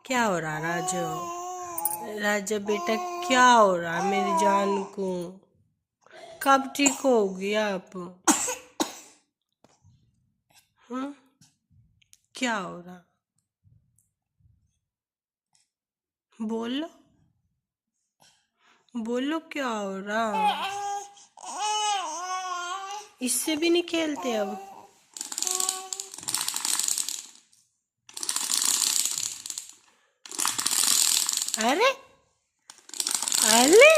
क्या हो रहा राजू? राजा बेटा, क्या हो रहा मेरी जान को? कब ठीक होगी आप? हम्म? क्या हो रहा? बोलो, बोलो क्या हो रहा? इससे भी नहीं खेलते अब? अरे अरे,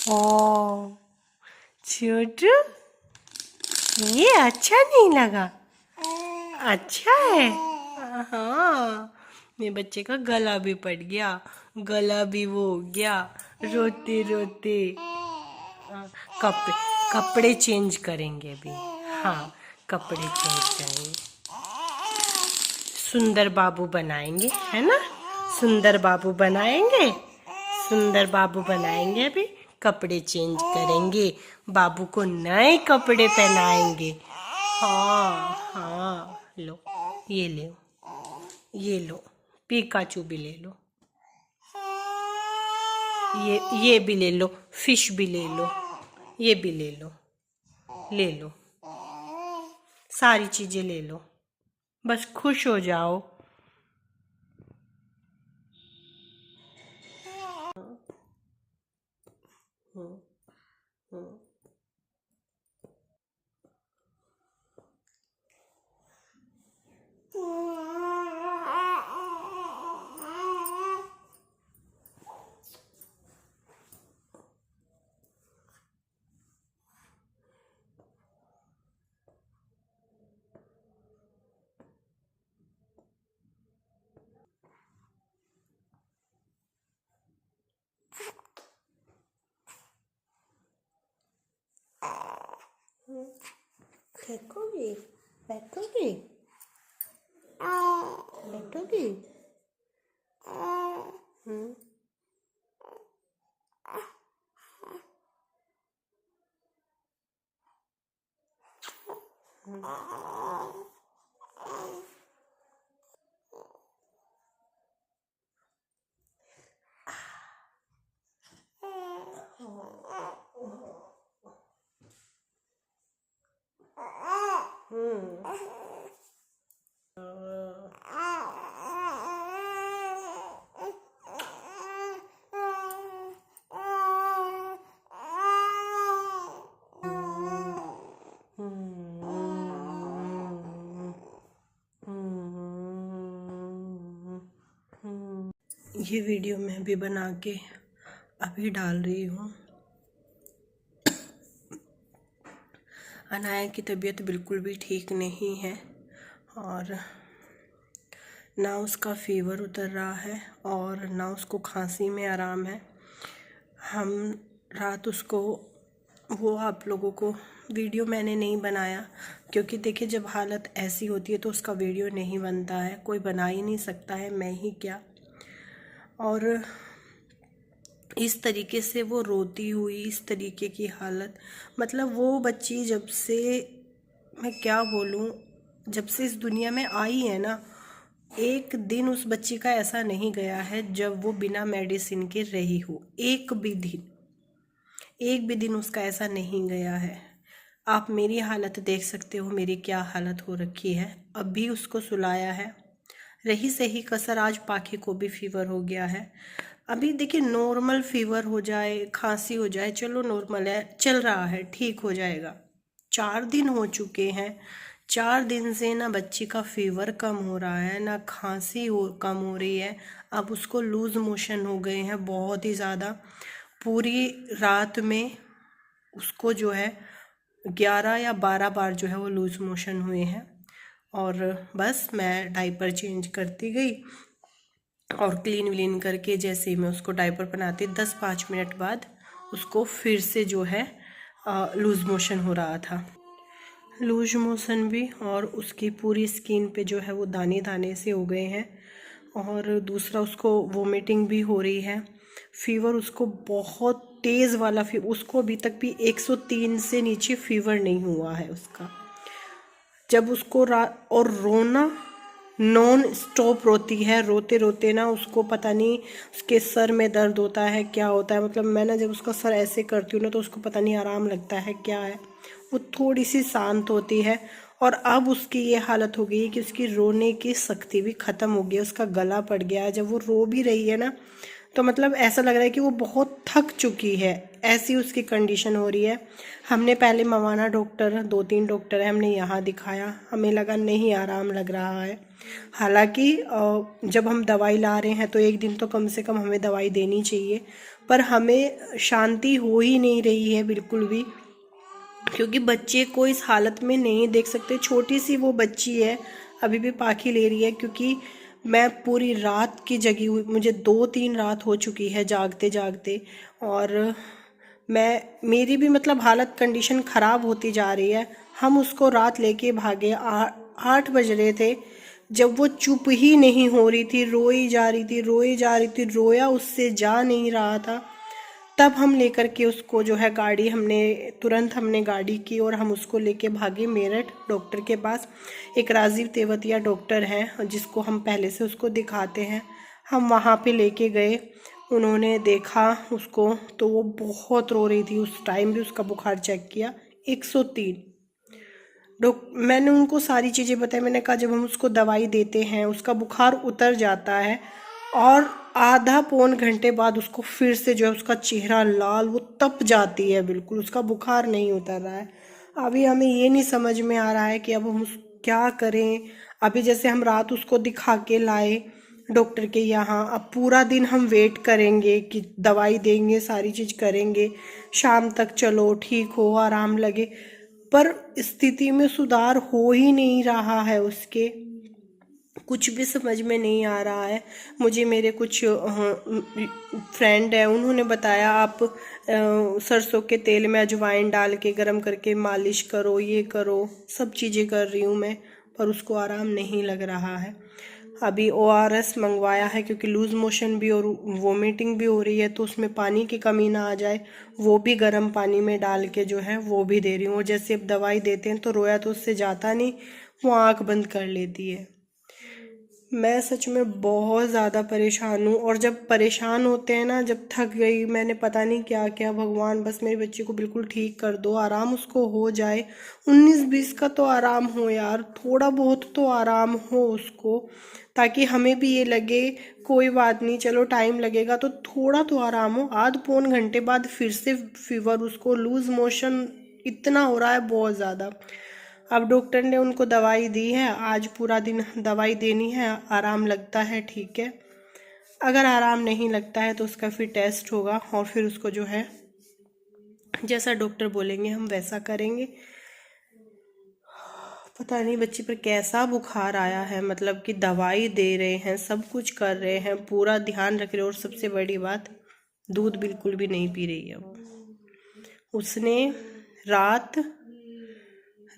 ओ छोटू, ये अच्छा नहीं लगा? अच्छा है। हाँ, मेरे बच्चे का गला भी पड़ गया, गला भी वो हो गया रोते रोते। हाँ, कपड़े चेंज करेंगे अभी। हाँ, कपड़े चेंज करेंगे, सुंदर बाबू बनाएंगे, है ना? सुंदर बाबू बनाएंगे, सुंदर बाबू बनाएंगे। अभी कपड़े चेंज करेंगे, बाबू को नए कपड़े पहनाएंगे। हाँ हाँ, लो, ये लो, ये लो, पिकाचू भी ले लो, ये भी ले लो, फिश भी ले लो, ये भी ले लो, ले लो, सारी चीजें ले लो, बस खुश हो जाओ। हम्म, हम्म। फेंकोगी? बैठोगी? बैठोगी? हम्म। ये वीडियो मैं अभी बना के अभी डाल रही हूँ। अनाया की तबीयत बिल्कुल भी ठीक नहीं है और ना उसका फीवर उतर रहा है और ना उसको खांसी में आराम है। हम रात उसको, वो आप लोगों को वीडियो मैंने नहीं बनाया क्योंकि देखिए जब हालत ऐसी होती है तो उसका वीडियो नहीं बनता है, कोई बना ही नहीं सकता है, मैं ही क्या। और इस तरीके से वो रोती हुई, इस तरीके की हालत, मतलब वो बच्ची जब से, मैं क्या बोलूँ, जब से इस दुनिया में आई है ना, एक दिन उस बच्ची का ऐसा नहीं गया है जब वो बिना मेडिसिन के रही हो। एक भी दिन, एक भी दिन उसका ऐसा नहीं गया है। आप मेरी हालत देख सकते हो, मेरी क्या हालत हो रखी है। अभी उसको सुलाया है, रही सही कसर आज पाखी को भी फीवर हो गया है। अभी देखिए नॉर्मल फीवर हो जाए, खांसी हो जाए, चलो नॉर्मल है, चल रहा है, ठीक हो जाएगा। 4 दिन हो चुके हैं, 4 दिन से ना बच्ची का फीवर कम हो रहा है, ना खांसी हो कम हो रही है। अब उसको लूज मोशन हो गए हैं बहुत ही ज़्यादा। पूरी रात में उसको जो है 11 या 12 बार जो है वो लूज मोशन हुए हैं। और बस मैं डाइपर चेंज करती गई और क्लीन व्लीन करके जैसे ही मैं उसको डाइपर पहनाती 10-5 मिनट बाद उसको फिर से जो है लूज मोशन हो रहा था। लूज मोशन भी, और उसकी पूरी स्किन पे जो है वो दाने दाने से हो गए हैं। और दूसरा उसको वोमिटिंग भी हो रही है। फीवर उसको बहुत तेज़ वाला फीवर, उसको अभी तक भी 103 से नीचे फीवर नहीं हुआ है उसका। जब उसको और रोना नॉन स्टॉप रोती है, रोते रोते ना उसको पता नहीं उसके सर में दर्द होता है क्या होता है। मतलब मैं ना जब उसका सर ऐसे करती हूँ ना तो उसको पता नहीं आराम लगता है क्या है, वो थोड़ी सी शांत होती है। और अब उसकी ये हालत हो गई है कि उसकी रोने की शक्ति भी ख़त्म हो गई है, उसका गला पड़ गया है। जब वो रो भी रही है ना तो मतलब ऐसा लग रहा है कि वो बहुत थक चुकी है, ऐसी उसकी कंडीशन हो रही है। हमने पहले मवाना डॉक्टर, 2-3 डॉक्टर है, हमने यहाँ दिखाया, हमें लगा नहीं आराम लग रहा है। हालांकि जब हम दवाई ला रहे हैं तो एक दिन तो कम से कम हमें दवाई देनी चाहिए, पर हमें शांति हो ही नहीं रही है बिल्कुल भी, क्योंकि बच्चे को इस हालत में नहीं देख सकते। छोटी सी वो बच्ची है, अभी भी पाखी ले रही है, क्योंकि मैं पूरी रात की जगी हुई, मुझे 2-3 रात हो चुकी है जागते जागते। और मैं मेरी भी मतलब हालत कंडीशन ख़राब होती जा रही है। हम उसको रात लेके भागे, 8 बज रहे थे, जब वो चुप ही नहीं हो रही थी, रोई जा रही थी, रोई जा रही थी, रोया उससे जा नहीं रहा था। तब हम लेकर के उसको जो है गाड़ी, हमने गाड़ी की और हम उसको लेके भागे मेरठ डॉक्टर के पास। एक राजीव तेवतिया डॉक्टर हैं जिसको हम पहले से उसको दिखाते हैं, हम वहाँ पे लेके गए। उन्होंने देखा उसको तो वो बहुत रो रही थी, उस टाइम भी उसका बुखार चेक किया 103। मैंने उनको सारी चीज़ें बताई, मैंने कहा जब हम उसको दवाई देते हैं उसका बुखार उतर जाता है और आधा पौन घंटे बाद उसको फिर से जो है उसका चेहरा लाल, वो तप जाती है बिल्कुल, उसका बुखार नहीं उतर रहा है। अभी हमें ये नहीं समझ में आ रहा है कि अब हम क्या करें। अभी जैसे हम रात उसको दिखा के लाए डॉक्टर के यहाँ, अब पूरा दिन हम वेट करेंगे कि दवाई देंगे, सारी चीज़ करेंगे, शाम तक चलो ठीक हो, आराम लगे, पर स्थिति में सुधार हो ही नहीं रहा है उसके। कुछ भी समझ में नहीं आ रहा है मुझे। मेरे कुछ फ्रेंड है, उन्होंने बताया आप सरसों के तेल में अजवाइन डाल के गरम करके मालिश करो, ये करो, सब चीज़ें कर रही हूँ मैं, पर उसको आराम नहीं लग रहा है। अभी ORS मंगवाया है, क्योंकि लूज़ मोशन भी और वोमिटिंग भी हो रही है, तो उसमें पानी की कमी ना आ जाए, वो भी गर्म पानी में डाल के जो है वो भी दे रही हूँ। और जैसे अब दवाई देते हैं तो रोया तो उससे जाता नहीं, वो आँख बंद कर लेती है। मैं सच में बहुत ज़्यादा परेशान हूँ। और जब परेशान होते हैं ना, जब थक गई, मैंने पता नहीं क्या क्या, भगवान बस मेरे बच्चे को बिल्कुल ठीक कर दो, आराम उसको हो जाए। 19-20 का तो आराम हो यार, थोड़ा बहुत तो आराम हो उसको, ताकि हमें भी ये लगे कोई बात नहीं, चलो टाइम लगेगा तो थोड़ा तो आराम हो। आध पौन घंटे बाद फिर से फीवर, उसको लूज मोशन इतना हो रहा है, बहुत ज़्यादा। अब डॉक्टर ने उनको दवाई दी है, आज पूरा दिन दवाई देनी है, आराम लगता है ठीक है, अगर आराम नहीं लगता है तो उसका फिर टेस्ट होगा और फिर उसको जो है जैसा डॉक्टर बोलेंगे हम वैसा करेंगे। पता नहीं बच्ची पर कैसा बुखार आया है, मतलब कि दवाई दे रहे हैं, सब कुछ कर रहे हैं, पूरा ध्यान रख रहे हैं, और सबसे बड़ी बात दूध बिल्कुल भी नहीं पी रही है वो। उसने रात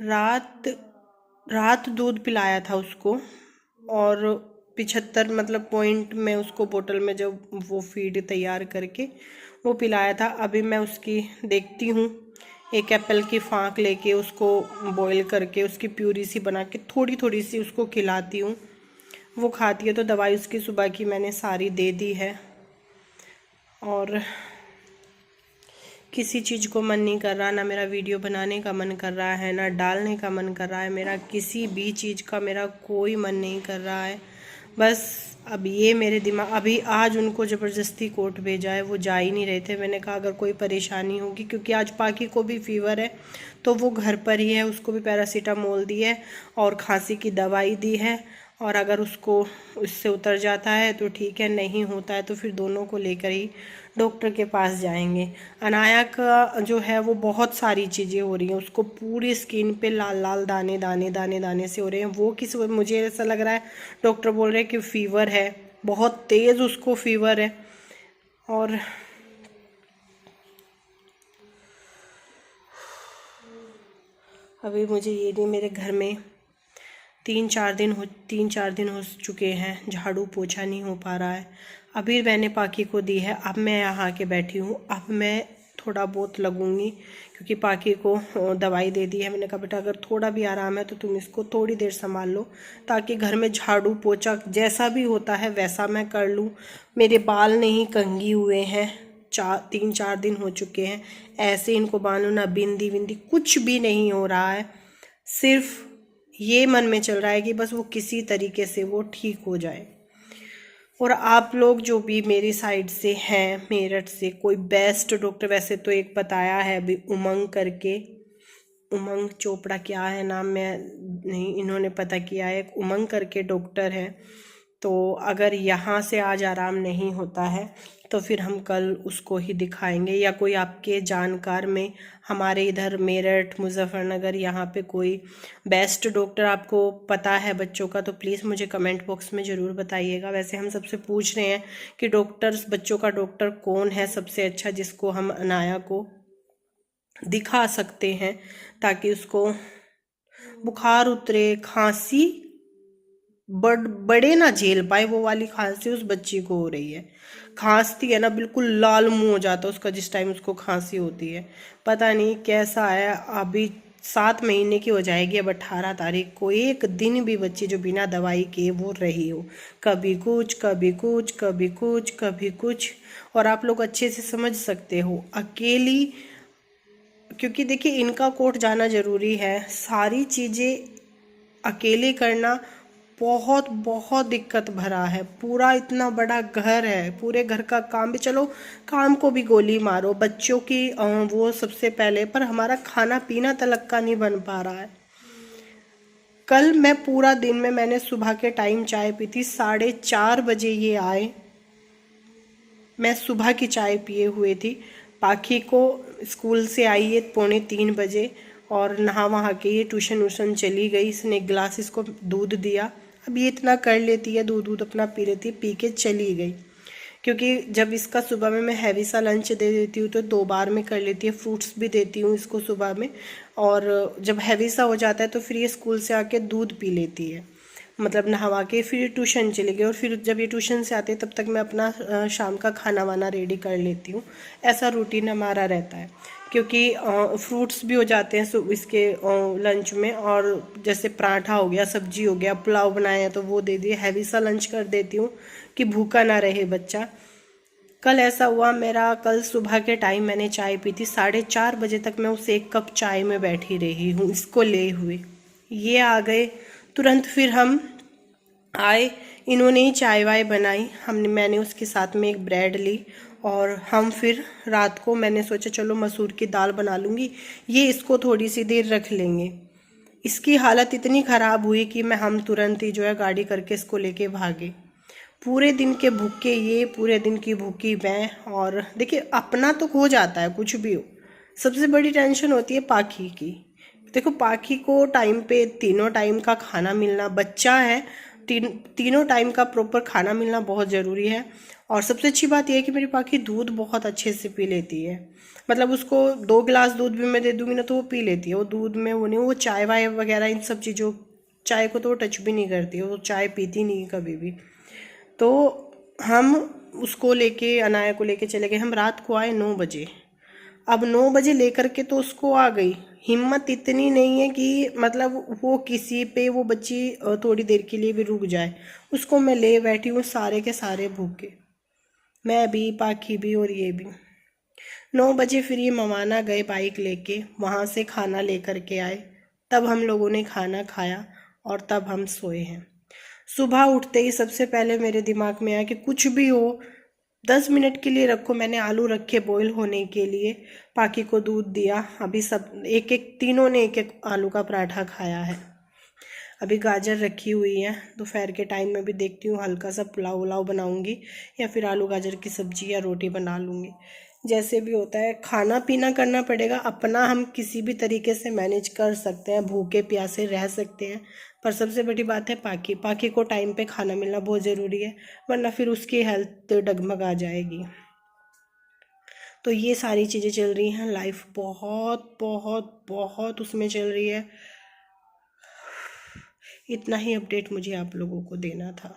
रात रात दूध पिलाया था उसको, और 75 मतलब पॉइंट में उसको बोतल में जब वो फीड तैयार करके वो पिलाया था। अभी मैं उसकी देखती हूँ, एक एप्पल की फाँक लेके उसको बॉईल करके उसकी प्यूरी सी बना के थोड़ी थोड़ी सी उसको खिलाती हूँ, वो खाती है। तो दवाई उसकी सुबह की मैंने सारी दे दी है, और किसी चीज़ को मन नहीं कर रहा, ना मेरा वीडियो बनाने का मन कर रहा है, ना डालने का मन कर रहा है, मेरा किसी भी चीज़ का मेरा कोई मन नहीं कर रहा है। बस अब ये मेरे दिमाग, अभी आज उनको ज़बरदस्ती कोर्ट भेजा है, वो जा ही नहीं रहे थे। मैंने कहा अगर कोई परेशानी होगी, क्योंकि आज पाकी को भी फीवर है, तो वो घर पर ही है, उसको भी पैरासीटामोल दी है और खांसी की दवाई दी है, और अगर उसको उससे उतर जाता है तो ठीक है, नहीं होता है तो फिर दोनों को लेकर ही डॉक्टर के पास जाएंगे। अनाया का जो है वो बहुत सारी चीज़ें हो रही हैं, उसको पूरी स्किन पे लाल लाल दाने दाने दाने दाने से हो रहे हैं। वो किस, मुझे ऐसा लग रहा है डॉक्टर बोल रहे हैं कि फीवर है, बहुत तेज़ उसको फीवर है। और अभी मुझे ये नहीं, मेरे घर में 3-4 दिन हो चुके हैं, झाड़ू पोछा नहीं हो पा रहा है। अभी मैंने पाकी को दी है, अब मैं यहाँ आके बैठी हूँ, अब मैं थोड़ा बहुत लगूंगी, क्योंकि पाखी को दवाई दे दी है। मैंने कहा बेटा अगर थोड़ा भी आराम है तो तुम इसको थोड़ी देर संभाल लो, ताकि घर में झाड़ू पोछा जैसा भी होता है वैसा मैं कर लूँ। मेरे बाल नहीं कंघी हुए हैं, 3-4 दिन हो चुके हैं, ऐसे इनको बांधो ना, बिंदी बिंदी कुछ भी नहीं हो रहा है। सिर्फ ये मन में चल रहा है कि बस वो किसी तरीके से वो ठीक हो जाए। और आप लोग जो भी मेरी साइड से हैं, मेरठ से, कोई बेस्ट डॉक्टर, वैसे तो एक बताया है अभी उमंग करके, उमंग चोपड़ा क्या है नाम, मैं नहीं, इन्होंने पता किया है, एक उमंग करके डॉक्टर है। तो अगर यहाँ से आज आराम नहीं होता है तो फिर हम कल उसको ही दिखाएंगे, या कोई आपके जानकार में हमारे इधर मेरठ, मुजफ्फरनगर, यहाँ पे कोई बेस्ट डॉक्टर आपको पता है बच्चों का, तो प्लीज़ मुझे कमेंट बॉक्स में ज़रूर बताइएगा। वैसे हम सबसे पूछ रहे हैं कि डॉक्टर्स, बच्चों का डॉक्टर कौन है सबसे अच्छा, जिसको हम अनाया को दिखा सकते हैं, ताकि उसको बुखार उतरे, खांसी बड़े ना झेल पाए, वो वाली खांसी उस बच्ची को हो रही है। खांसती है ना, बिल्कुल लाल मुंह हो जाता है उसका जिस टाइम उसको खांसी होती है। पता नहीं कैसा है, अभी 7 महीने की हो जाएगी अब 18 तारीख को। एक दिन भी बच्ची जो बिना दवाई के वो रही हो, कभी कुछ कभी कुछ कभी कुछ कभी कुछ। और आप लोग अच्छे से समझ सकते हो, अकेली, क्योंकि देखिए इनका कोर्ट जाना ज़रूरी है, सारी चीज़ें अकेले करना बहुत बहुत दिक्कत भरा है। पूरा इतना बड़ा घर है, पूरे घर का काम भी, चलो काम को भी गोली मारो, बच्चों की वो सबसे पहले, पर हमारा खाना पीना तलक का नहीं बन पा रहा है। कल मैं पूरा दिन में, मैंने सुबह के टाइम चाय पी थी, 4:30 बजे ये आए, मैं सुबह की चाय पिए हुए थी। पाखी को स्कूल से आई है 2:45 बजे, और नहा वहा के ये ट्यूशन व्यूशन चली गई। इसने एक गिलास इसको दूध दिया, अब ये इतना कर लेती है, दूध अपना पी लेती है, पी के चली गई। क्योंकि जब इसका सुबह में मैं हैवी सा लंच दे देती हूँ तो 2 बार में कर लेती है, फ्रूट्स भी देती हूँ इसको सुबह में, और जब हैवी सा हो जाता है तो फिर ये स्कूल से आके दूध पी लेती है, मतलब नहवा के फिर ट्यूशन चले गए। और फिर जब ये ट्यूशन से आते तब तक मैं अपना शाम का खाना वाना रेडी कर लेती हूँ। ऐसा रूटीन हमारा रहता है, क्योंकि फ्रूट्स भी हो जाते हैं इसके लंच में, और जैसे पराठा हो गया, सब्जी हो गया, पुलाव बनाया है तो वो दे दिए, हैवी सा लंच कर देती हूँ कि भूखा ना रहे बच्चा। कल ऐसा हुआ, मेरा कल सुबह के टाइम मैंने चाय पी थी, 4:30 बजे तक मैं उस 1 कप चाय में बैठी रही हूँ इसको ले हुए। ये आ गए तुरंत, फिर हम आए, इन्होंने ही चाय वाय बनाई, मैंने उसके साथ में एक ब्रेड ली, और हम फिर रात को मैंने सोचा चलो मसूर की दाल बना लूँगी, ये इसको थोड़ी सी देर रख लेंगे। इसकी हालत इतनी ख़राब हुई कि हम तुरंत ही जो है गाड़ी करके इसको लेके भागे। पूरे दिन के भूखे ये, पूरे दिन की भूखी मैं। और देखिए अपना तो हो जाता है कुछ भी हो, सबसे बड़ी टेंशन होती है पाखी की। देखो पाखी को टाइम पे तीनों टाइम का खाना मिलना, बच्चा है, तीनों टाइम का प्रॉपर खाना मिलना बहुत ज़रूरी है। और सबसे अच्छी बात यह है कि मेरी पाखी दूध बहुत अच्छे से पी लेती है, मतलब उसको 2 गिलास दूध भी मैं दे दूँगी ना तो वो पी लेती है। वो दूध में वो नहीं, वो चाय वाय वगैरह इन सब चीज़ों, चाय को तो वो टच भी नहीं करती है, वो चाय पीती नहीं कभी भी। तो हम उसको लेके, अनाया को लेके चले गए, हम रात को आए 9 बजे। अब 9 बजे लेकर के तो उसको आ गई, हिम्मत इतनी नहीं है कि मतलब वो किसी पे वो बच्ची थोड़ी देर के लिए भी रुक जाए। उसको मैं ले बैठी हूँ, सारे के सारे भूखे, मैं भी, पाखी भी और ये भी। 9 बजे फिर ये मवाना गए बाइक लेके, वहाँ से खाना लेकर के आए, तब हम लोगों ने खाना खाया और तब हम सोए हैं। सुबह उठते ही सबसे पहले मेरे दिमाग में आया कि कुछ भी हो 10 मिनट के लिए रखो। मैंने आलू रखे बॉईल होने के लिए, पाखी को दूध दिया, अभी सब एक एक, तीनों ने एक एक आलू का पराठा खाया है। अभी गाजर रखी हुई है, दोपहर के टाइम में भी देखती हूँ हल्का सा पुलाव उलाव बनाऊंगी, या फिर आलू गाजर की सब्जी या रोटी बना लूँगी। जैसे भी होता है खाना पीना करना पड़ेगा अपना, हम किसी भी तरीके से मैनेज कर सकते हैं, भूखे प्यासे रह सकते हैं। पर सबसे बड़ी बात है पाखी, पाखी को टाइम पे खाना मिलना बहुत ज़रूरी है, वरना फिर उसकी हेल्थ डगमगा जाएगी। तो ये सारी चीज़ें चल रही हैं, लाइफ बहुत बहुत बहुत उसमें चल रही है। इतना ही अपडेट मुझे आप लोगों को देना था।